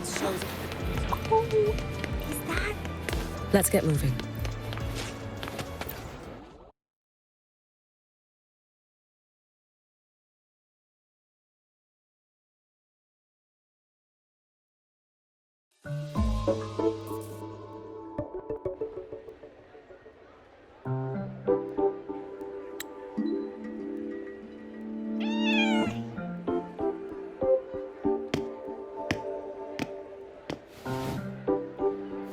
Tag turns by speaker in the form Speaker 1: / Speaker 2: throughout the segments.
Speaker 1: shows. Oh, is that?
Speaker 2: Let's get moving.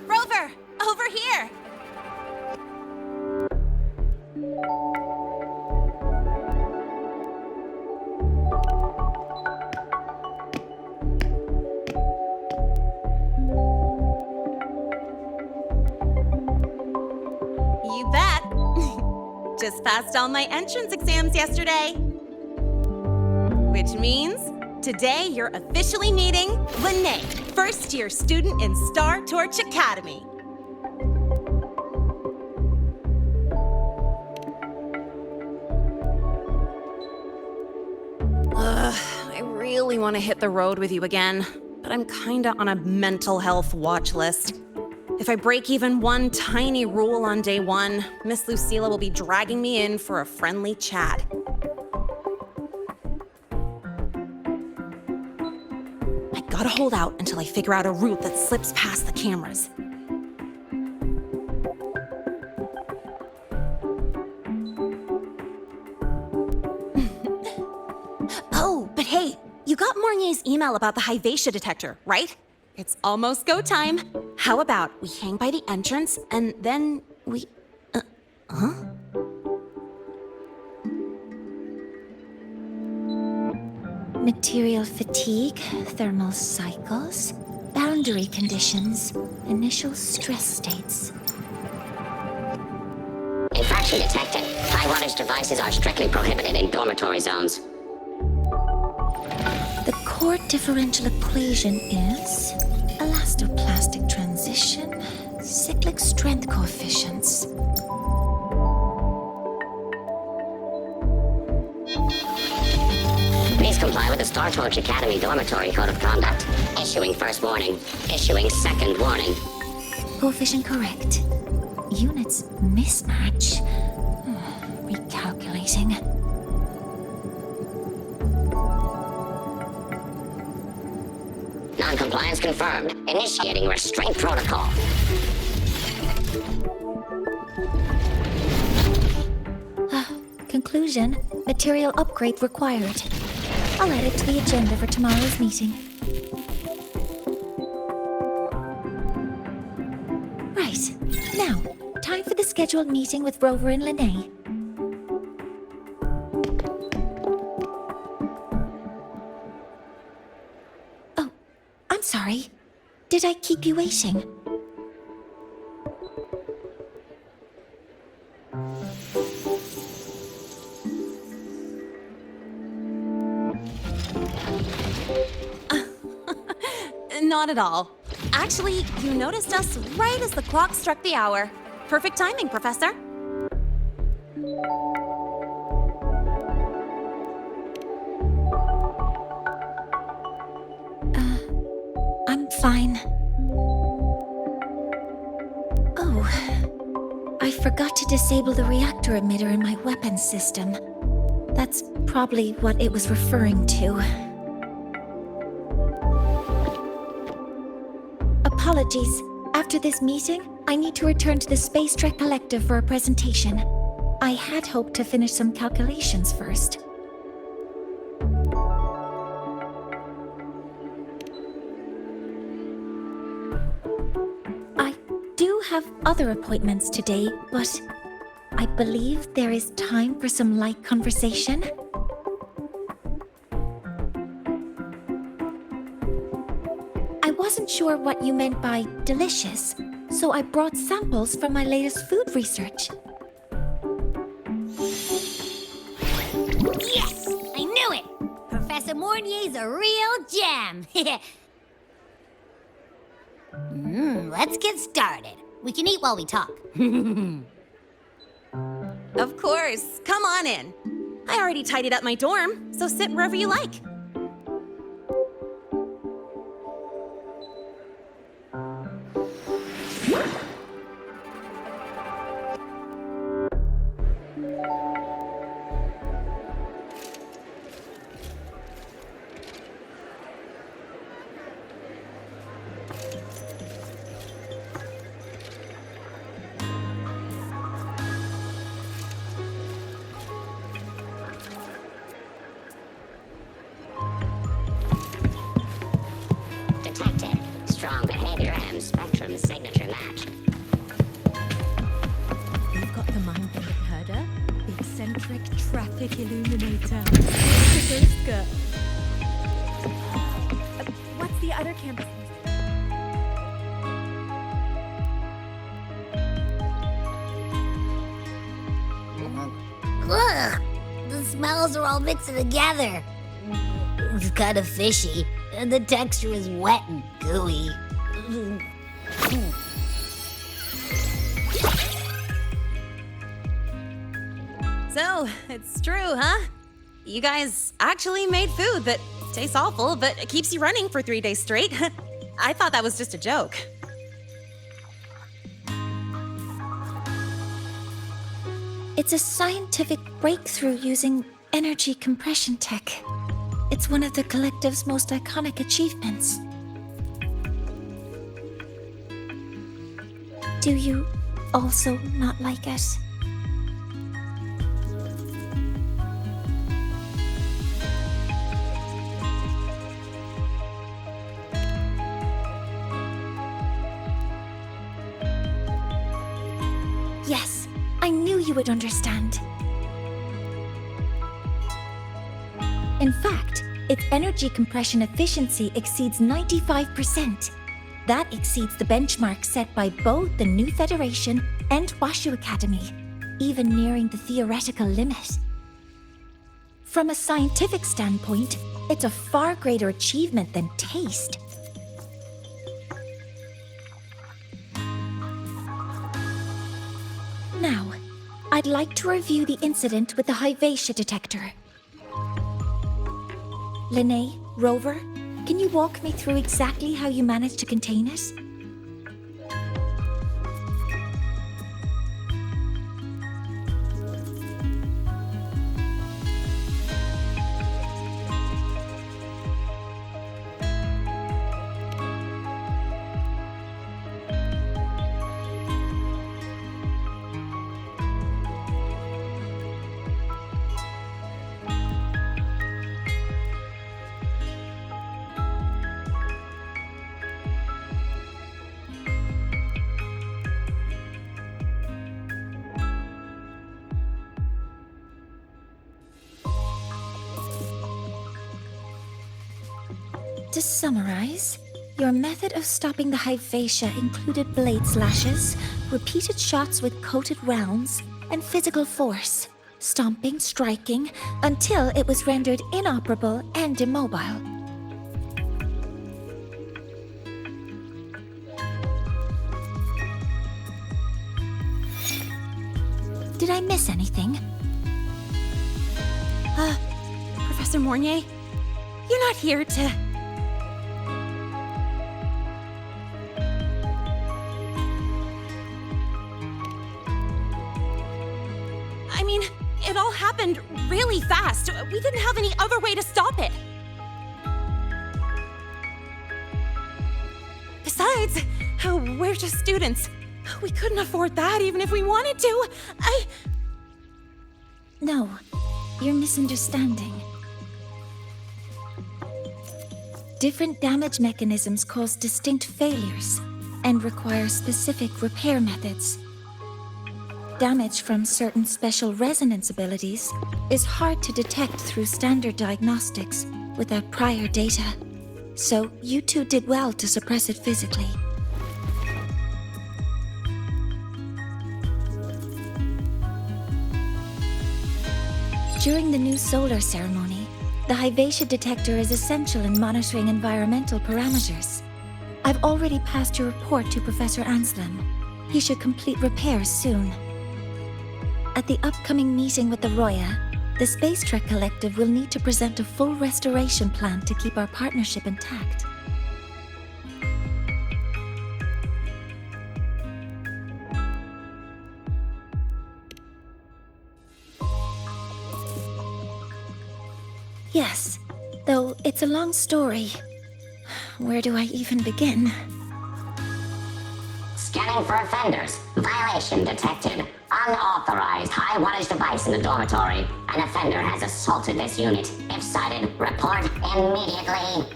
Speaker 1: Rover, over here. You bet. Just passed all my entrance exams yesterday. Which means today you're officially meeting Lene, first-year student in Star Torch Academy. I really want to hit the road with you again, but I'm kinda on a mental health watch list. If I break even one tiny rule on day one, Miss Lucilla will be dragging me in for a friendly chat. I gotta hold out until I figure out a route that slips past the cameras. Oh, but hey, you got Mornier's email about the Hivatia detector, right? It's almost go time. How about we hang by the entrance and then we...
Speaker 3: Material fatigue, thermal cycles, boundary conditions, initial stress states.
Speaker 4: Infraction detected. High wattage devices are strictly prohibited in dormitory zones.
Speaker 3: The core differential equation is elastoplastic transition, cyclic strength coefficients.
Speaker 4: Please comply with the Star Torch Academy Dormitory Code of Conduct. Issuing first warning. Issuing second warning.
Speaker 3: Coefficient correct. Units mismatch. Recalculating.
Speaker 4: Non-compliance confirmed. Initiating restraint protocol.
Speaker 3: Conclusion, material upgrade required. I'll add it to the agenda for tomorrow's meeting. Right. Now, time for the scheduled meeting with Rover and Lene. Oh, I'm sorry. Did I keep you waiting?
Speaker 1: Not at all. Actually, you noticed us right as the clock struck the hour. Perfect timing, Professor.
Speaker 3: I'm fine. Oh, I forgot to disable the reactor emitter in my weapons system. That's probably what it was referring to. Apologies. After this meeting, I need to return to the Space Trek Collective for a presentation. I had hoped to finish some calculations first. I do have other appointments today, but I believe there is time for some light conversation. I wasn't sure what you meant by delicious, so I brought samples from my latest food research.
Speaker 5: Yes! I knew it! Professor Mornier's a real gem! Let's get started. We can eat while we talk.
Speaker 1: Of course. Come on in. I already tidied up my dorm, so sit wherever you like.
Speaker 4: Detected. Strong behavior and spectrum signature match.
Speaker 2: We've got the man from the herder, the eccentric traffic illuminator, the ghost girl. What's the other campus?
Speaker 5: Ugh! The smells are all mixed together. It's kind of fishy, and the texture is wet and gooey.
Speaker 1: So, it's true, huh? You guys actually made food that tastes awful, but it keeps you running for 3 days straight. I thought that was just a joke.
Speaker 3: It's a scientific breakthrough using energy compression tech. It's one of the collective's most iconic achievements. Do you also not like it? Yes, I knew you would understand. In fact, its energy compression efficiency exceeds 95%. That exceeds the benchmark set by both the New Federation and Washu Academy, even nearing the theoretical limit. From a scientific standpoint, it's a far greater achievement than taste. Now, I'd like to review the incident with the Lahai-Roi detector. Linnae, Rover, can you walk me through exactly how you managed to contain it? To summarize, your method of stopping the Lahai-Roi included blade slashes, repeated shots with coated realms, and physical force, stomping, striking, until it was rendered inoperable and immobile. Did I miss anything?
Speaker 1: Professor Mornier, you're not here to... I mean, it all happened really fast. We didn't have any other way to stop it. Besides, we're just students. We couldn't afford that even if we wanted to.
Speaker 3: No, you're misunderstanding. Different damage mechanisms cause distinct failures and require specific repair methods. Damage from certain special resonance abilities is hard to detect through standard diagnostics without prior data, so you two did well to suppress it physically. During the new solar ceremony, the Lahai-Roi detector is essential in monitoring environmental parameters. I've already passed your report to Professor Anselm. He should complete repairs soon. At the upcoming meeting with the Roya, the Space Trek Collective will need to present a full restoration plan to keep our partnership intact. Yes, though it's a long story. Where do I even begin?
Speaker 4: Scanning for offenders. Violation detected. Unauthorized high wattage device in the dormitory. An offender has assaulted this unit. If sighted, report immediately.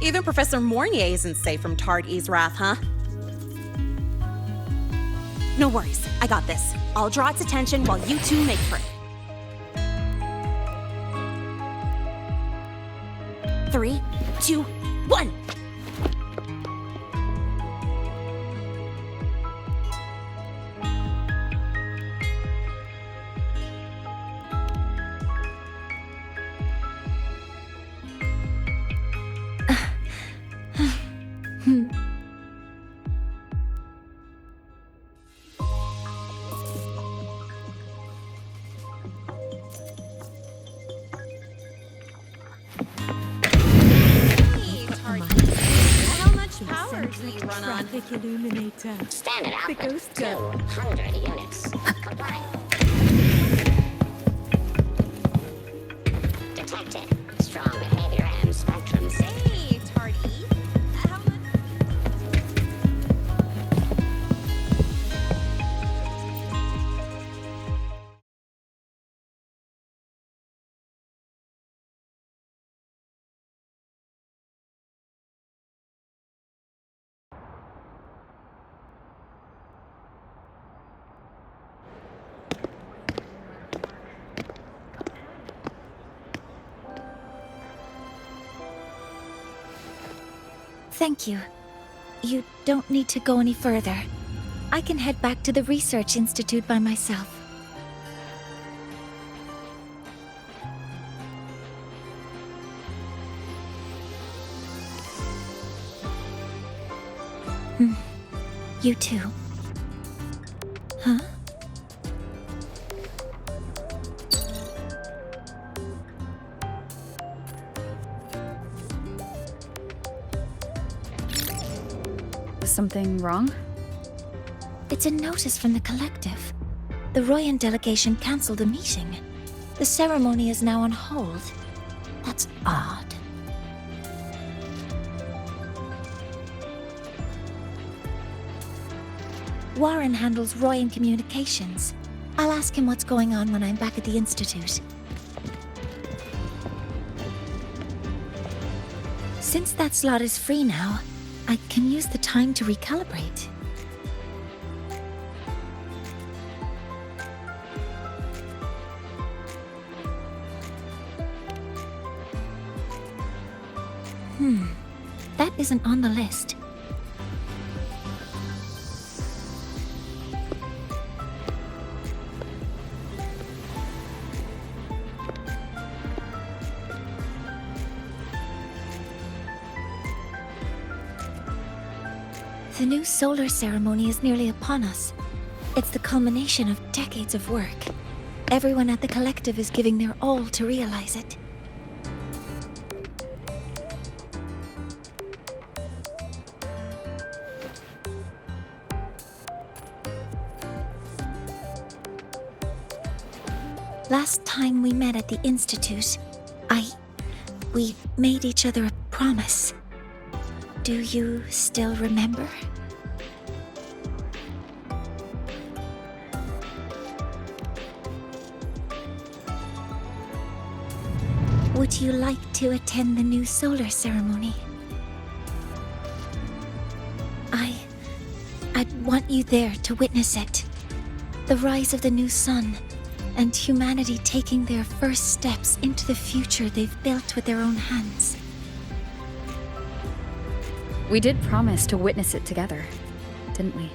Speaker 1: Even Professor Mornier isn't safe from Tard E's wrath, huh? No worries, I got this. I'll draw its attention while you two make for it. 3, 2, 1! How much power do you run on?
Speaker 2: Traffic illuminator.
Speaker 4: Standard
Speaker 2: The
Speaker 4: output.
Speaker 2: ghost girl.
Speaker 4: 200 units. Complying. Detected. Strong behavior and spectrum signal.
Speaker 1: Hey, Tard E. How much?
Speaker 3: Thank you. You don't need to go any further. I can head back to the Research Institute by myself. You too. Huh?
Speaker 6: Something wrong?
Speaker 3: It's a notice from the collective. The Royan delegation cancelled a meeting. The ceremony is now on hold. That's odd. Warren handles Royan communications. I'll ask him what's going on when I'm back at the Institute. Since that slot is free now, I can use the time to recalibrate. That isn't on the list. The new solar ceremony is nearly upon us. It's the culmination of decades of work. Everyone at the collective is giving their all to realize it. Last time we met at the Institute, we made each other a promise. Do you still remember? Would you like to attend the new solar ceremony? I'd want you there to witness it. The rise of the new sun, and humanity taking their first steps into the future they've built with their own hands.
Speaker 6: We did promise to witness it together, didn't we?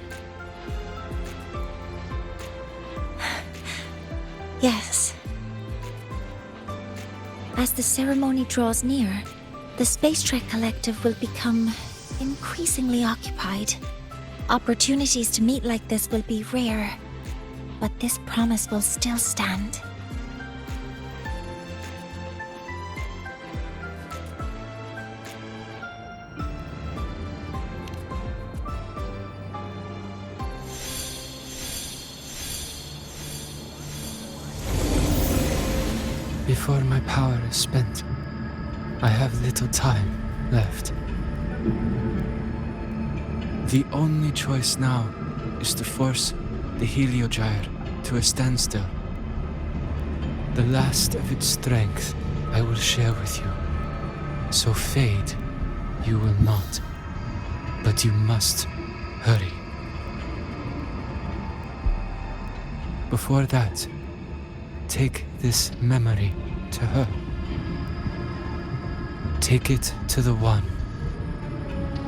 Speaker 3: Yes. As the ceremony draws near, the Space Trek Collective will become increasingly occupied. Opportunities to meet like this will be rare, but this promise will still stand.
Speaker 7: Before my power is spent, I have little time left. The only choice now is to force the Heliogyre to a standstill. The last of its strength I will share with you. So fade, you will not. But you must hurry. Before that, take this memory to her. Take it to the one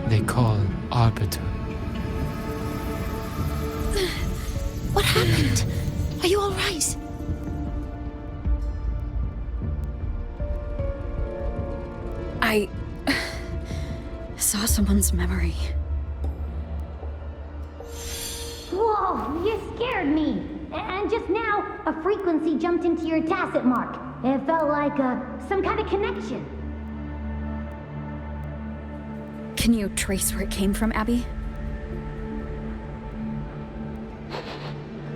Speaker 7: they call Arbiter.
Speaker 3: What happened? Are you all right?
Speaker 6: I saw someone's memory.
Speaker 8: Whoa, you scared me. And just now, a frequency jumped into your tacit mark. It felt like some kind of connection.
Speaker 6: Can you trace where it came from, Abby?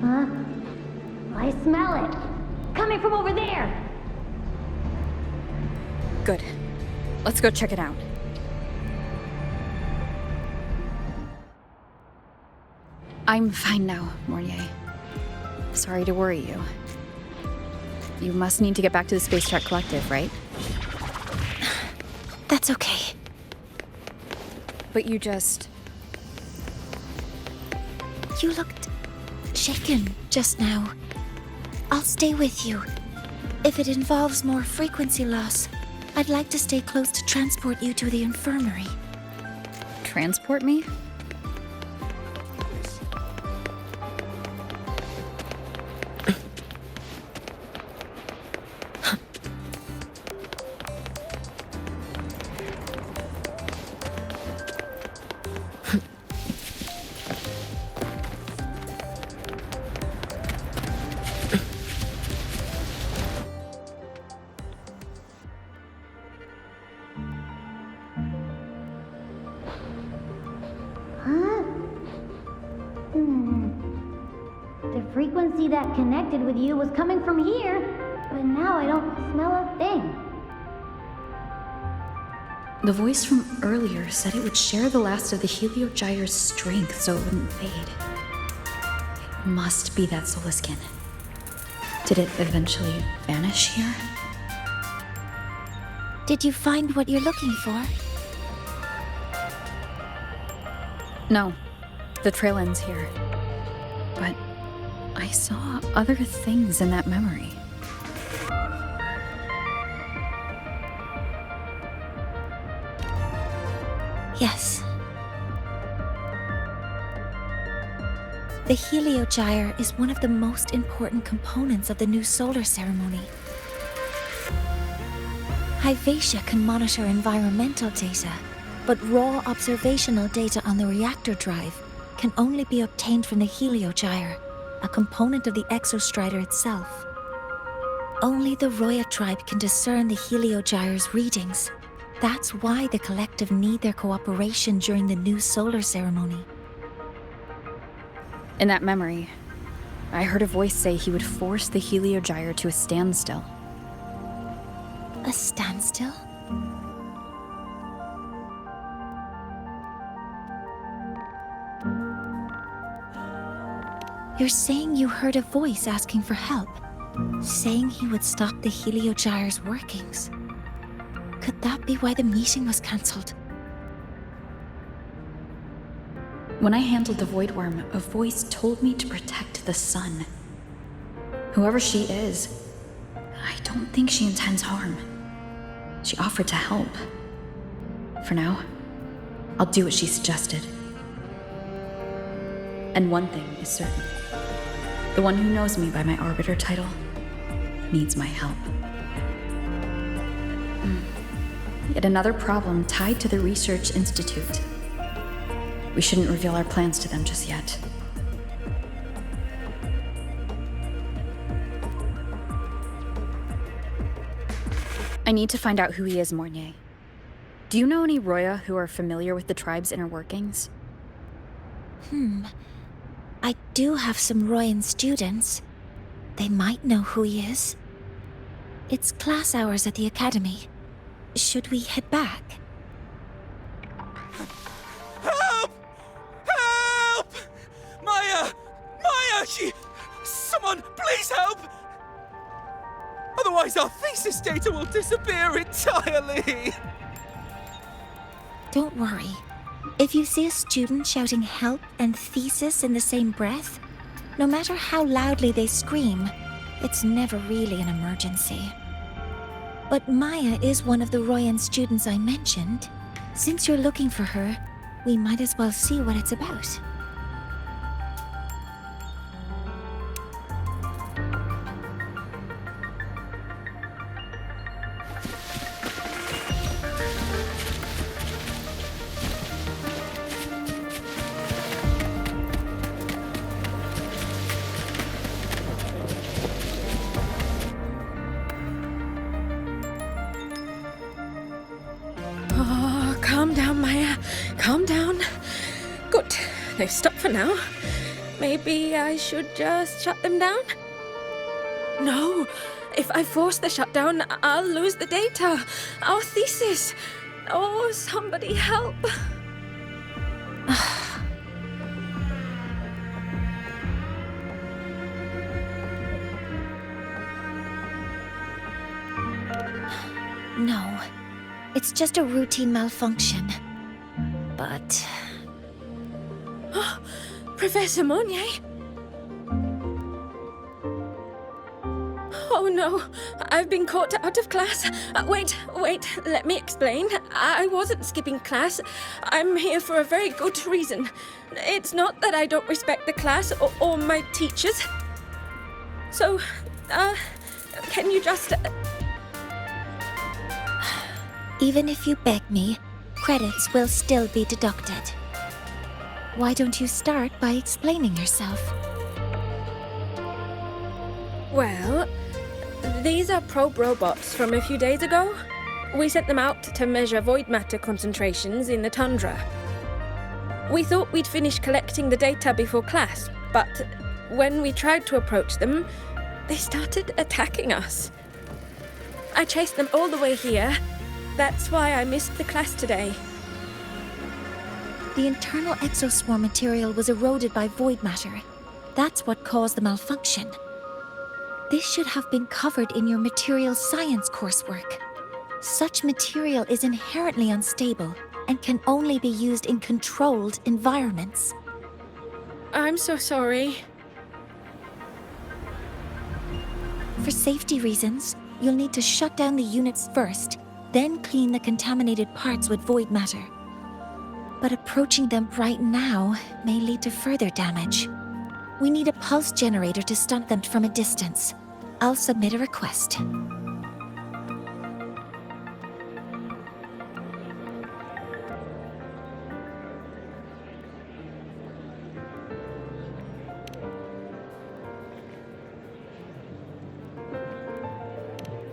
Speaker 8: Huh? I smell it. Coming from over there.
Speaker 6: Good. Let's go check it out. I'm fine now, Mornier. Sorry to worry you. You must need to get back to the Space Trek Collective, right?
Speaker 3: That's okay.
Speaker 6: But you just...
Speaker 3: You looked shaken just now. I'll stay with you. If it involves more frequency loss, I'd like to stay close to transport you to the infirmary.
Speaker 6: transport me?
Speaker 8: The frequency that connected with you was coming from here, but now I don't smell a thing.
Speaker 6: The voice from earlier said it would share the last of the Heliogyre's strength so it wouldn't fade. It must be that solar skin. Did it eventually vanish here?
Speaker 3: Did you find what you're looking for?
Speaker 6: No, the trail ends here. But I saw other things in that memory.
Speaker 3: Yes. The Heliogyre is one of the most important components of the new solar ceremony. Hyvatia can monitor environmental data, but raw observational data on the reactor drive can only be obtained from the Heliogyre, a component of the Exostrider itself. Only the Roya tribe can discern the Heliogyre's readings. That's why the collective need their cooperation during the new solar ceremony.
Speaker 6: In that memory, I heard a voice say he would force the Heliogyre to a standstill.
Speaker 3: A standstill? You're saying you heard a voice asking for help, saying he would stop the Heliogyre's workings. Could that be why the meeting was cancelled?
Speaker 6: When I handled the Void Worm, a voice told me to protect the sun. Whoever she is, I don't think she intends harm. She offered to help. For now, I'll do what she suggested. And one thing is certain. The one who knows me by my Arbiter title needs my help. Yet another problem tied to the Research Institute. We shouldn't reveal our plans to them just yet. I need to find out who he is, Mornier. Do you know any Roya who are familiar with the tribe's inner workings?
Speaker 3: I do have some Royan students. They might know who he is. It's class hours at the academy. Should we head back?
Speaker 9: Help! Otherwise our thesis data will disappear entirely!
Speaker 3: Don't worry. If you see a student shouting help and thesis in the same breath, no matter how loudly they scream, it's never really an emergency. But Maya is one of the Royan students I mentioned. Since you're looking for her, we might as well see what it's about.
Speaker 2: Oh, calm down, Maya. Calm down. Good. They've stopped for now. Maybe I should just shut them down? No. If I force the shutdown, I'll lose the data. Our thesis. Oh, somebody help.
Speaker 3: No, it's just a routine malfunction. But
Speaker 2: Professor Monnier? Oh no, I've been caught out of class. Wait, let me explain. I wasn't skipping class. I'm here for a very good reason. It's not that I don't respect the class or my teachers. So, can you just...
Speaker 3: even if you beg me, credits will still be deducted. Why don't you start by explaining yourself?
Speaker 2: Well, these are probe robots from a few days ago. We sent them out to measure void matter concentrations in the tundra. We thought we'd finish collecting the data before class, but when we tried to approach them, they started attacking us. I chased them all the way here. That's why I missed the class today.
Speaker 3: The internal exoswarm material was eroded by void matter. That's what caused the malfunction. This should have been covered in your material science coursework. Such material is inherently unstable and can only be used in controlled environments.
Speaker 2: I'm so sorry.
Speaker 3: For safety reasons, you'll need to shut down the units first, then clean the contaminated parts with void matter. But approaching them right now may lead to further damage. We need a pulse generator to stun them from a distance. I'll submit a request.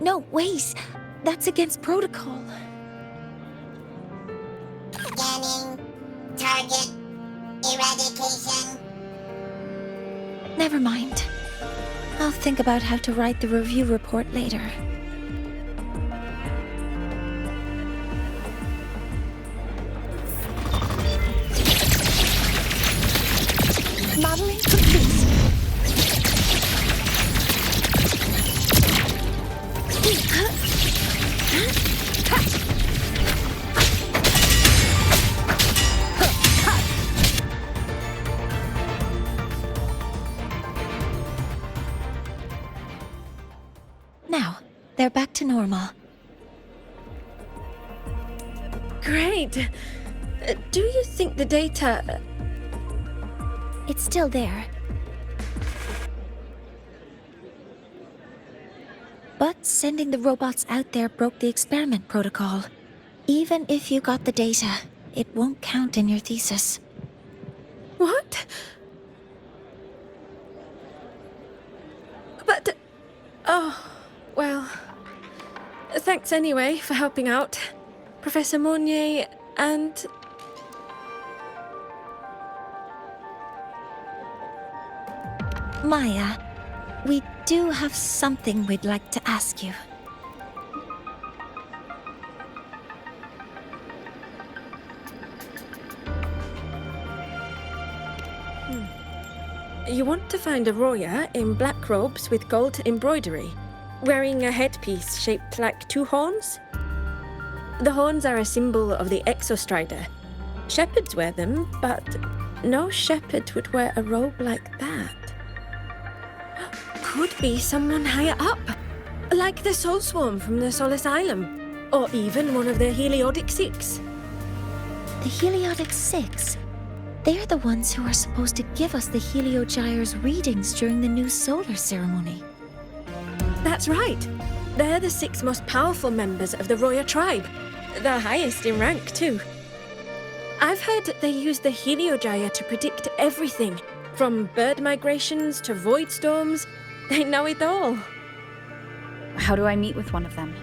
Speaker 3: No, wait! That's against protocol.
Speaker 4: Scanning. Target. Eradication.
Speaker 3: Never mind. I'll think about how to write the review report later. Modeling complete. Now, they're back to normal.
Speaker 2: Great. Do you think the data...
Speaker 3: It's still there. But sending the robots out there broke the experiment protocol. Even if you got the data, it won't count in your thesis.
Speaker 2: What? But... Oh, well... Thanks anyway for helping out, Professor Monnier and...
Speaker 3: Maya, we do have something we'd like to ask you.
Speaker 2: You want to find a Roya in black robes with gold embroidery. wearing a headpiece shaped like two horns. The horns are a symbol of the exostrider. Shepherds wear them, but no shepherd would wear a robe like that. Could be someone higher up, like the Soul Swarm from the Soul Asylum, or even one of the Heliodic Six.
Speaker 3: The Heliodic Six? They're the ones who are supposed to give us the Heliogyre's readings during the new solar ceremony.
Speaker 2: That's right. They're the 6 most powerful members of the Roya tribe. The highest in rank, too. I've heard that they use the Heliogyre to predict everything, from bird migrations to void storms. They know it all.
Speaker 6: How do I meet with one of them?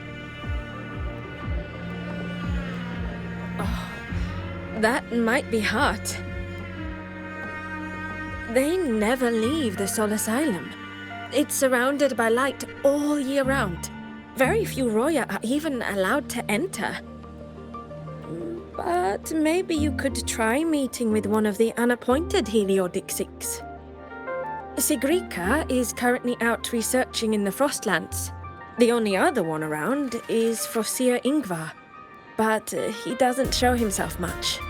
Speaker 2: That might be hard. They never leave the Soul Asylum. It's surrounded by light all year round. Very few Roya are even allowed to enter. But maybe you could try meeting with one of the unappointed Heliodic Six. Sigrika is currently out researching in the Frostlands. The only other one around is Frosir Ingvar, but he doesn't show himself much.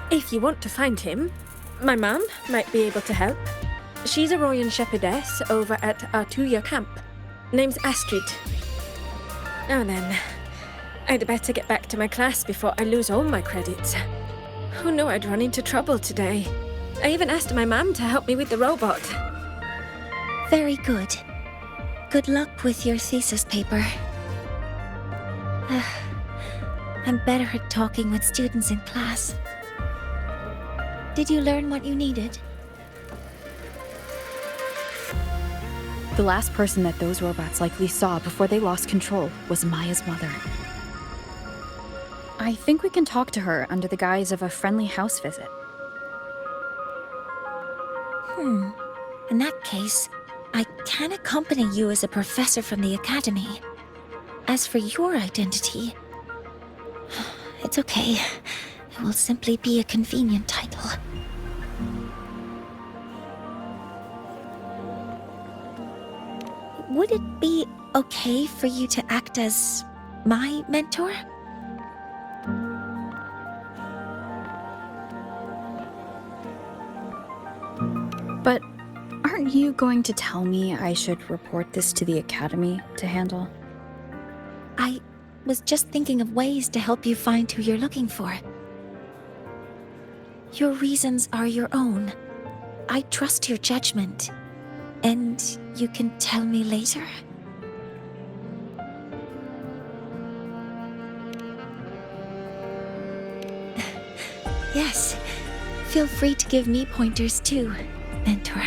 Speaker 2: If you want to find him, my mum might be able to help. She's a Royan shepherdess over at Artuya camp. Name's Astrid. Now then, I'd better get back to my class before I lose all my credits. Who knew I'd run into trouble today? I even asked my mum to help me with the robot.
Speaker 3: Very good. Good luck with your thesis paper. I'm better at talking with students in class. Did you learn what you needed?
Speaker 6: The last person that those robots likely saw before they lost control was Maya's mother. I think we can talk to her under the guise of a friendly house visit.
Speaker 3: In that case, I can accompany you as a professor from the academy. As for your identity, it's okay. It will simply be a convenient title. Would it be okay for you to act as my mentor?
Speaker 6: But aren't you going to tell me I should report this to the academy to handle?
Speaker 3: I was just thinking of ways to help you find who you're looking for. Your reasons are your own. I trust your judgment. And you can tell me later? Yes. Feel free to give me pointers too, mentor.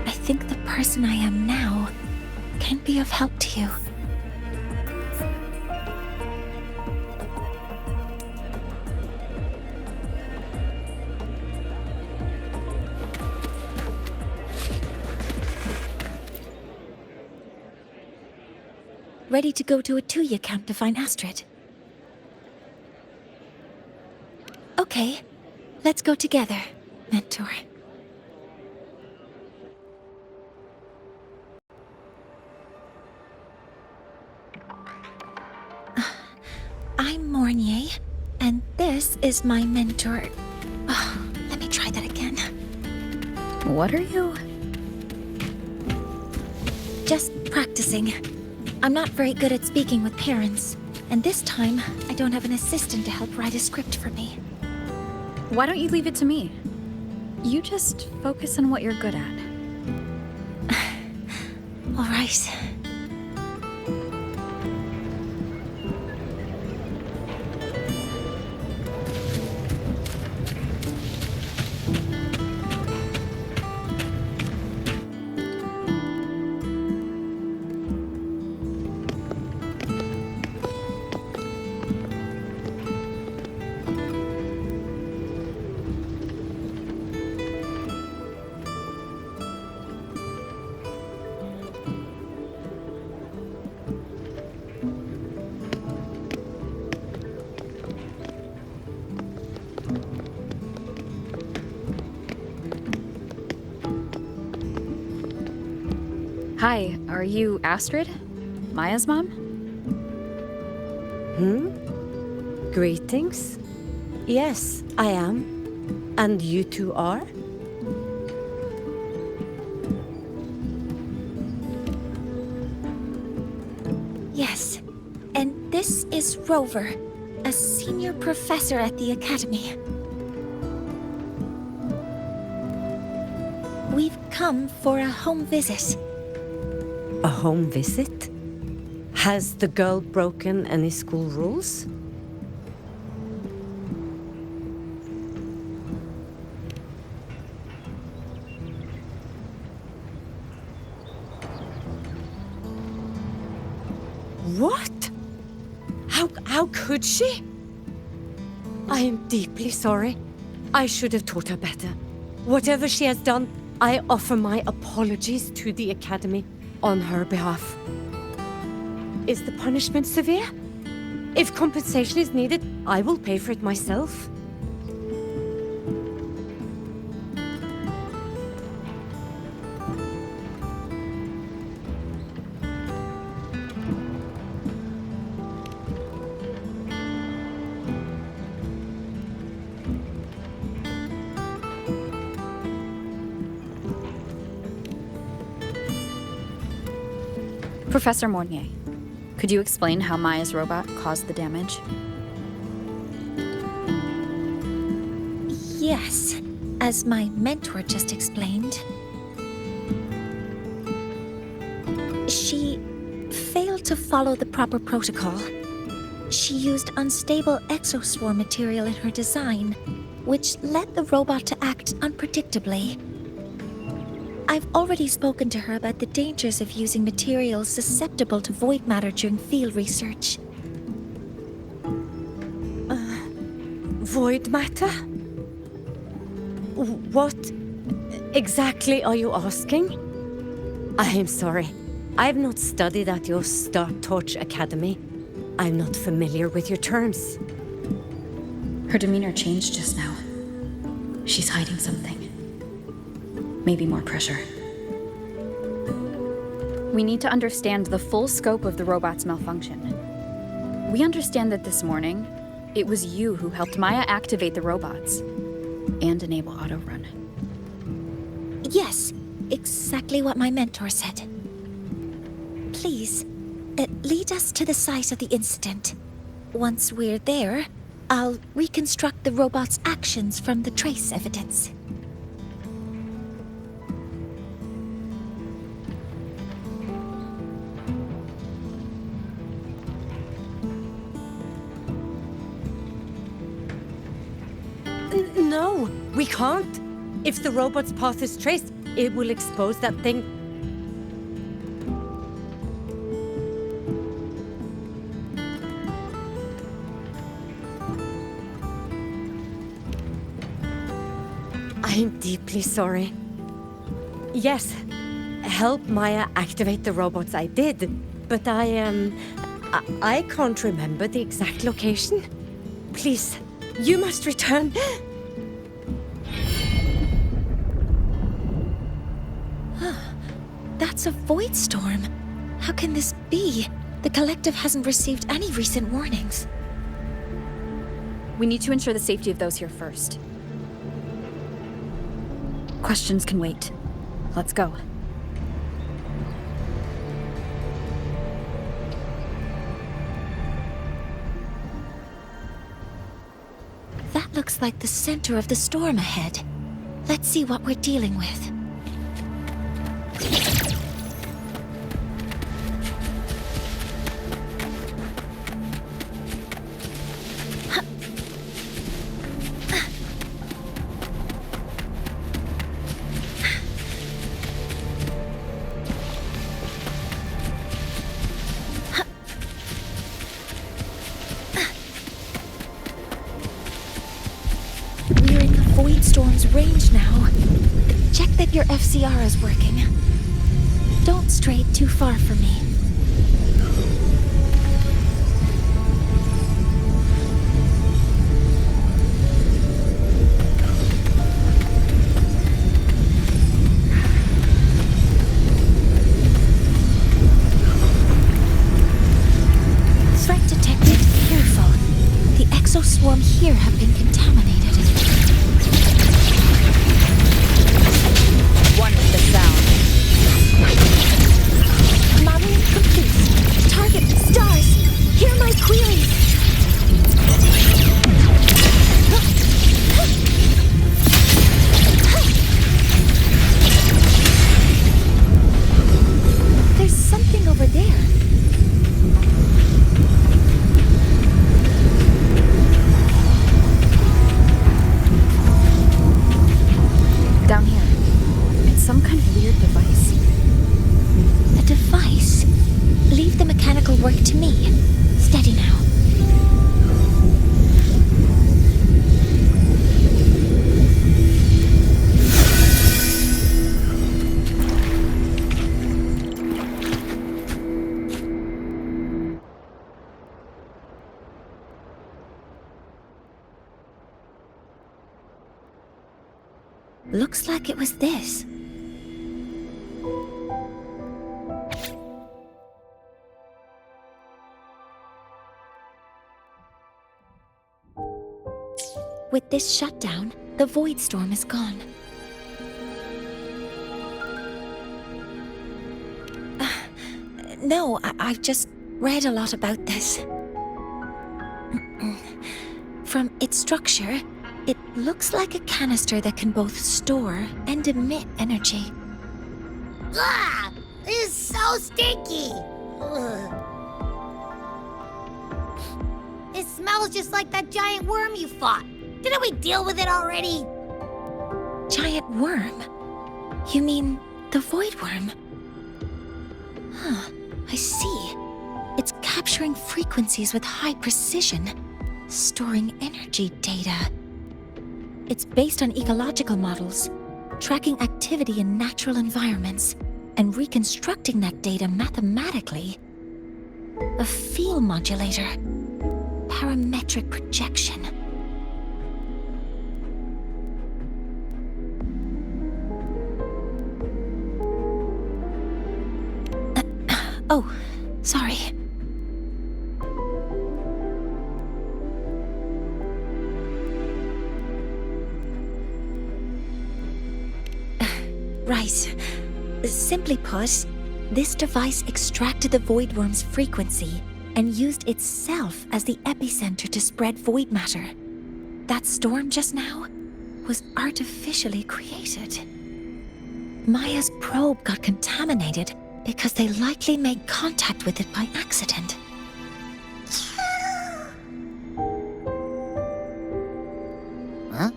Speaker 3: I think the person I am now can be of help to you. Ready to go to Artuya camp to find Astrid? Okay, let's go together, mentor. I'm Mornier, and this is my mentor. Let me try that again.
Speaker 6: What are you?
Speaker 3: Just practicing. I'm not very good at speaking with parents, and this time, I don't have an assistant to help write a script for me.
Speaker 6: Why don't you leave it to me? You just focus on what you're good at.
Speaker 3: All right.
Speaker 6: Hi, are you Astrid? Maya's mom?
Speaker 10: Greetings. Yes, I am. And you two are?
Speaker 3: Yes. And this is Rover, a senior professor at the Academy. We've come for a home visit.
Speaker 10: A home visit? Has the girl broken any school rules? What? How could she? I am deeply sorry. I should have taught her better. Whatever she has done, I offer my apologies to the Academy on her behalf. Is the punishment severe? If compensation is needed, I will pay for it myself.
Speaker 6: Professor Mornier, could you explain how Maya's robot caused the damage?
Speaker 3: Yes, as my mentor just explained. She failed to follow the proper protocol. She used unstable exoswarm material in her design, which led the robot to act unpredictably. I've already spoken to her about the dangers of using materials susceptible to void matter during field research.
Speaker 10: Void matter? What exactly are you asking? I am sorry. I have not studied at your Star Torch Academy. I'm not familiar with your terms.
Speaker 6: Her demeanor changed just now. She's hiding something. Maybe more pressure. We need to understand the full scope of the robot's malfunction. We understand that this morning, it was you who helped Maya activate the robots and enable auto-run.
Speaker 3: Yes, exactly what my mentor said. Please, lead us to the site of the incident. Once we're there, I'll reconstruct the robot's actions from the trace evidence.
Speaker 10: No, we can't. If the robot's path is traced, it will expose that thing. I am deeply sorry. Yes, help Maya activate the robots I did, but I can't remember the exact location. Please, you must return.
Speaker 3: That's a void storm. How can this be? The collective hasn't received any recent warnings.
Speaker 6: We need to ensure the safety of those here first. Questions can wait. Let's go.
Speaker 3: That looks like the center of the storm ahead. Let's see what we're dealing with. We're in the void storm's range now. Check that your FCR is working. Don't stray too far from me. here have been contaminated.
Speaker 1: One with the sound.
Speaker 3: Modeling complete. Target stars. Hear my queries. There's something over there.
Speaker 6: Down here. It's some kind of weird device.
Speaker 3: A device? Leave the mechanical work to me. Steady now. Looks like it was this. With this shutdown, the void storm is gone. No, I've just read a lot about this. From its structure, it looks like a canister that can both store and emit energy.
Speaker 5: Ah! This is so stinky! Ugh. It smells just like that giant worm you fought. Didn't we deal with it already?
Speaker 3: Giant worm? You mean the void worm? Huh, I see. It's capturing frequencies with high precision, storing energy data. It's based on ecological models, tracking activity in natural environments, and reconstructing that data mathematically. A field modulator. Parametric projection. Oh, sorry. Right. Simply put, this device extracted the void worm's frequency and used itself as the epicenter to spread void matter. That storm just now was artificially created. Maya's probe got contaminated because they likely made contact with it by accident.
Speaker 5: Huh?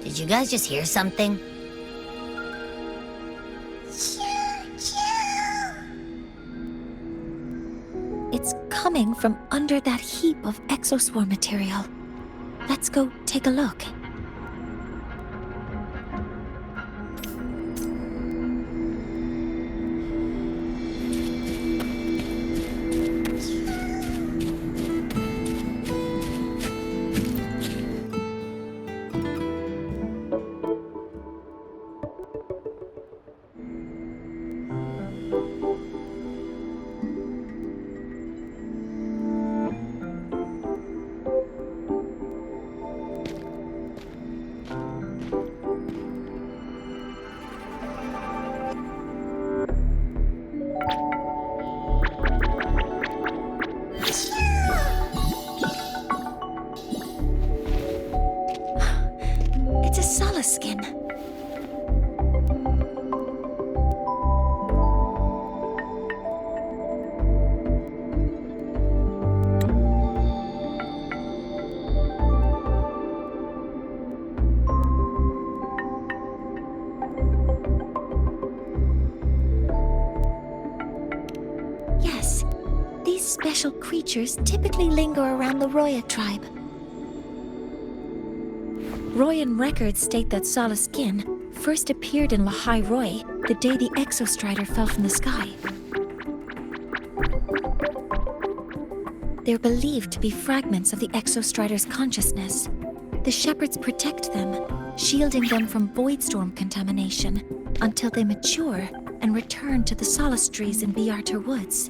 Speaker 5: Did you guys just hear something?
Speaker 3: It's coming from under that heap of exospore material. Let's go take a look. It's a Solace skin. Yes, these special creatures typically linger around the Roya tribe. Royan records state that Solace skin first appeared in Lahai-Roi the day the Exostrider fell from the sky. They're believed to be fragments of the Exostrider's consciousness. The shepherds protect them, shielding them from void storm contamination until they mature and return to the Solace trees in Biarter Woods.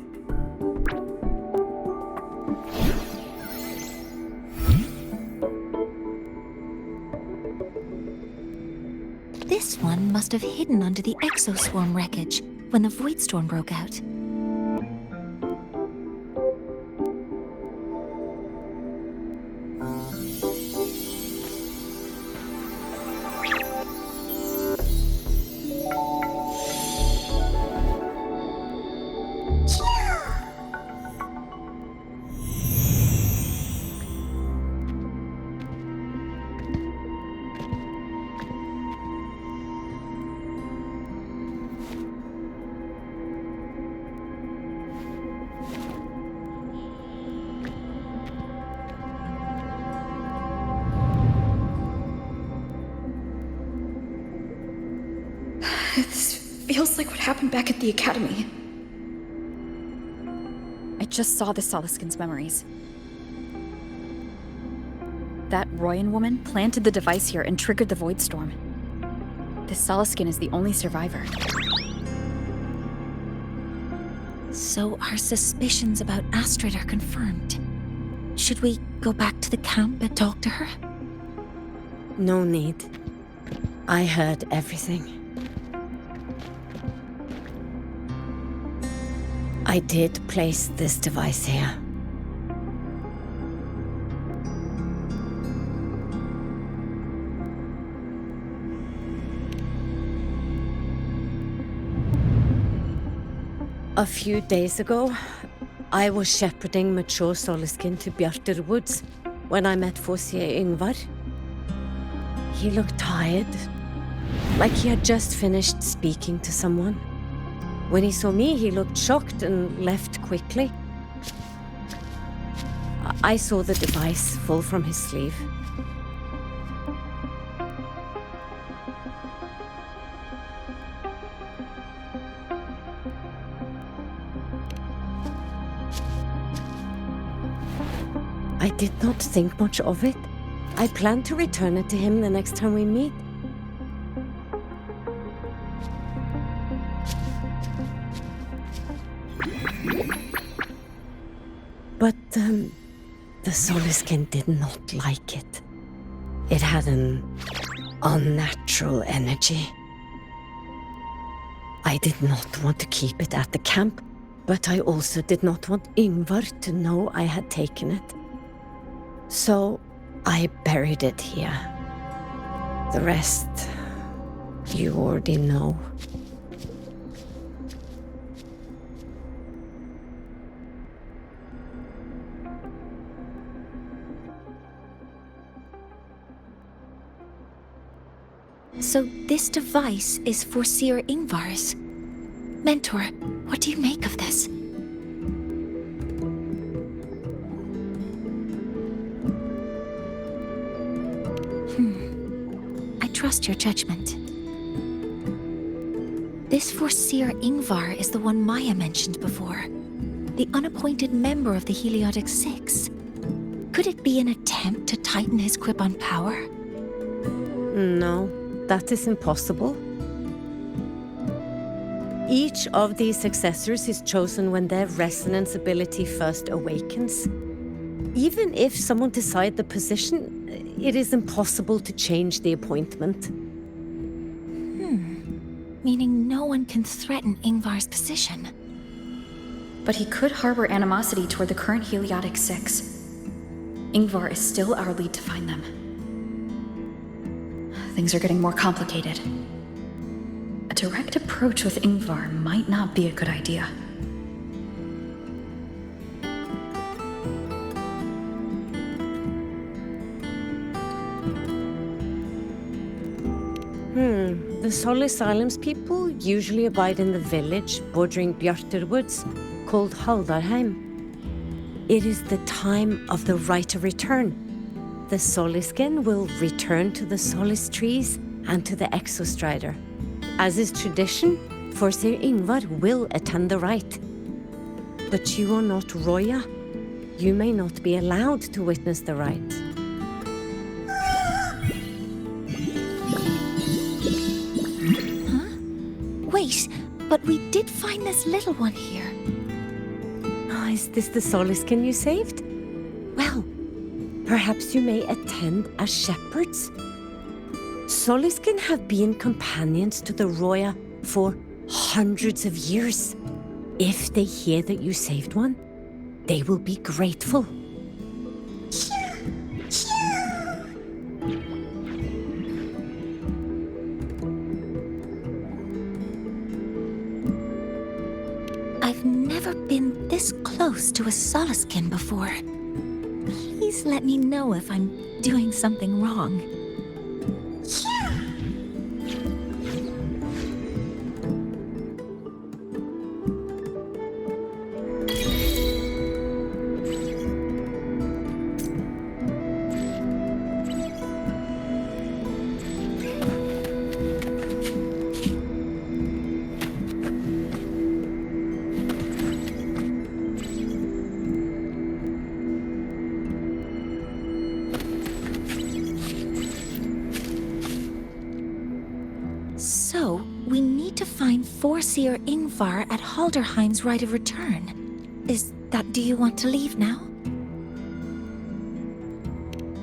Speaker 3: This one must have hidden under the exoswarm wreckage when the void storm broke out.
Speaker 6: This feels like what happened back at the academy.
Speaker 11: I just saw the Soliskin's memories. That Royan woman planted the device here and triggered the void storm. The Soliskin is the only survivor.
Speaker 3: So our suspicions about Astrid are confirmed. Should we go back to the camp and talk to her?
Speaker 10: No need. I heard everything. I did place this device here. A few days ago, I was shepherding mature Soliskin to Bjartur Woods when I met Fossier Yngvar. He looked tired, like he had just finished speaking to someone. When he saw me, he looked shocked and left quickly. I saw the device fall from his sleeve. I did not think much of it. I plan to return it to him the next time we meet. But the Soliskin did not like it. It had an unnatural energy. I did not want to keep it at the camp, but I also did not want Yngvar to know I had taken it. So I buried it here. The rest, you already know.
Speaker 3: So this device is for Seer Yngvar's. Mentor, what do you make of this? I trust your judgment. This Forseer Yngvar is the one Maya mentioned before. The unappointed member of the Heliotic Six. Could it be an attempt to tighten his grip on power?
Speaker 10: No, that is impossible. Each of these successors is chosen when their resonance ability first awakens. Even if someone decides the position, it is impossible to change the appointment.
Speaker 3: Meaning no one can threaten Yngvar's position.
Speaker 6: But he could harbor animosity toward the current Heliotic Six. Yngvar is still our lead to find them. Things are getting more complicated. A direct approach with Yngvar might not be a good idea.
Speaker 10: The Solis Islands people usually abide in the village bordering Bjartur Woods, called Haldarheim. It is the time of the right of return. The Soliskin will return to the Solis trees and to the Exostrider. As is tradition, Forseer Yngvar will attend the rite. But you are not Roya. You may not be allowed to witness the rite.
Speaker 3: Wait, but we did find this little one here.
Speaker 10: Is this the Soliskin you saved? Well, perhaps you may attend as shepherds? Soliskin have been companions to the Roya for hundreds of years. If they hear that you saved one, they will be grateful.
Speaker 3: I've never been this close to a Soliskin before. Please let me know if I'm doing something wrong. So, we need to find Forseer Ingvar at Halderheim's right of return. Do you want to leave now?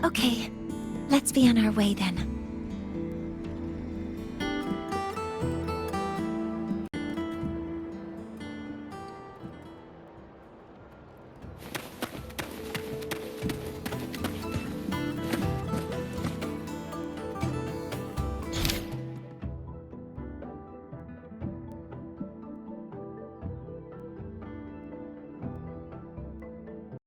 Speaker 3: Okay, let's be on our way then.